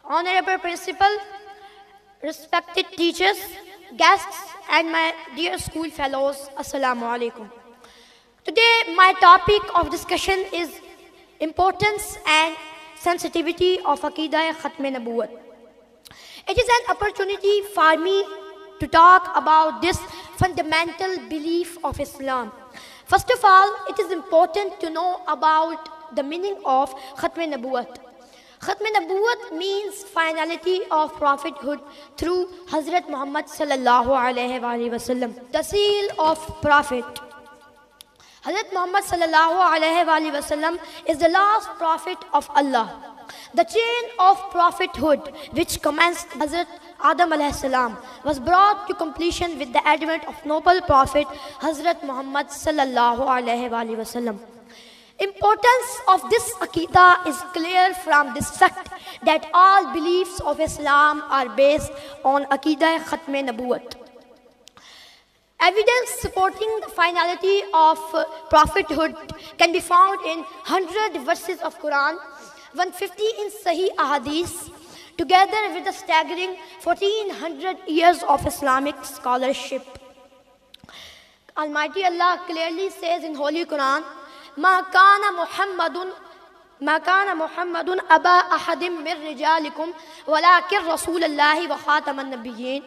Honorable Principal, respected teachers, guests, and my dear school fellows, Assalamu alaikum. Today, my topic of discussion is importance and sensitivity of Aqeedah Khatm Nabuwat. It is an opportunity for me to talk about this fundamental belief of Islam. First of all, it is important to know about the meaning of Khatm Nabuwat. Khatm Nabuwat means finality of prophethood through Hazrat Muhammad sallallahu alaihi wasallam, the seal of prophet. Hazrat Muhammad sallallahu alaihi wasallam is the last prophet of Allah. The chain of prophethood, which commenced Hazrat Adam alayhi salam, was brought to completion with the advent of noble prophet Hazrat Muhammad sallallahu alaihi wasallam. Importance of this Aqeedah is clear from this fact that all beliefs of Islam are based on Aqeedah Khatm Nabuwat. Evidence supporting the finality of prophethood can be found in 100 verses of Quran, 150 in Sahih Ahadith, together with the staggering 1400 years of Islamic scholarship. Almighty Allah clearly says in Holy Quran, ما كان محمد أبا أحد من رجالكم ولكن رسول الله وخاتم النبيين.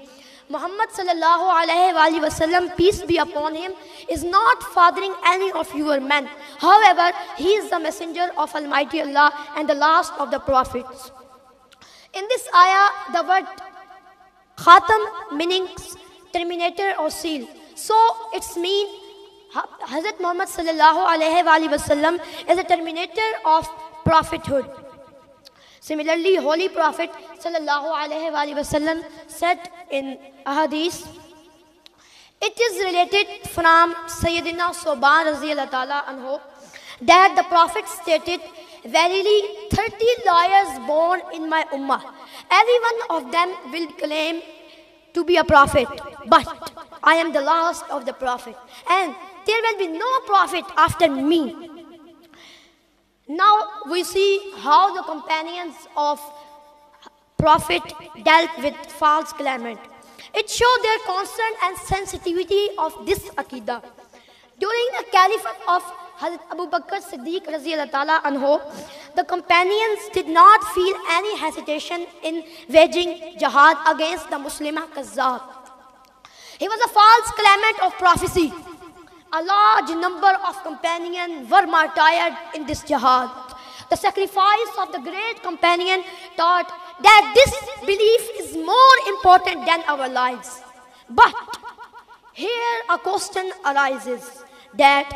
Muhammad sallallahu alaihi wasallam, peace be upon him, is not fathering any of your men. However, he is the messenger of Almighty Allah and the last of the prophets. In this ayah, the word khatam means terminator or seal. So its mean Hazrat Muhammad sallallahu alaihi wasallam is the terminator of prophethood. Similarly, Holy Prophet sallallahu alaihi wasallam said in Ahadith, it is related from Sayyidina Soban radiyallahu ta'ala anhu that the Prophet stated, verily 30 lawyers born in my ummah, every one of them will claim to be a prophet, but I am the last of the prophet, and there will be no prophet after me. Now we see how the companions of Prophet dealt with false claimant. It showed their concern and sensitivity of this Aqeedah. During the caliphate of Hazrat Abu Bakr Siddiq radiyallahu ta'ala anhu, the companions did not feel any hesitation in waging jihad against the Muslimah Kazzab. He was a false claimant of prophecy. A large number of companions were martyred in this jihad. The sacrifice of the great companion taught that this belief is more important than our lives. But here a question arises that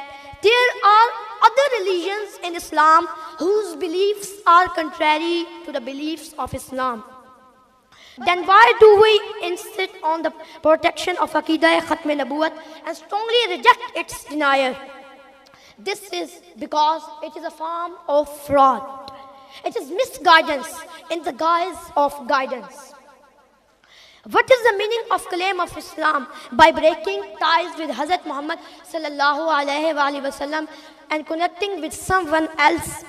there are other religions in Islam whose beliefs are contrary to the beliefs of Islam. Then why do we insist on the protection of Aqeedah Khatm Nabuwat and strongly reject its denier? This is because it is a form of fraud. It is misguidance in the guise of guidance. What is the meaning of claim of Islam by breaking ties with Hazrat Muhammad sallallahu alaihi wasallam and connecting with someone else?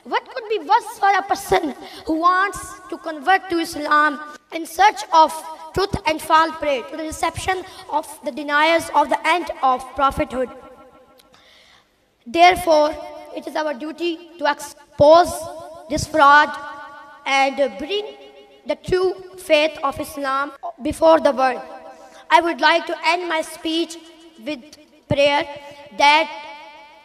What could be worse for a person who wants to convert to Islam in search of truth and fall prey to the deception of the deniers of the end of prophethood? Therefore, it is our duty to expose this fraud and bring the true faith of Islam before the world. I would like to end my speech with prayer that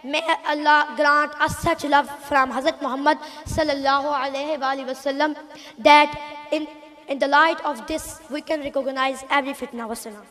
may Allah grant us such love from Hazrat Muhammad sallallahu alaihi wasallam that in the light of this we can recognize every fitna. Wassalam.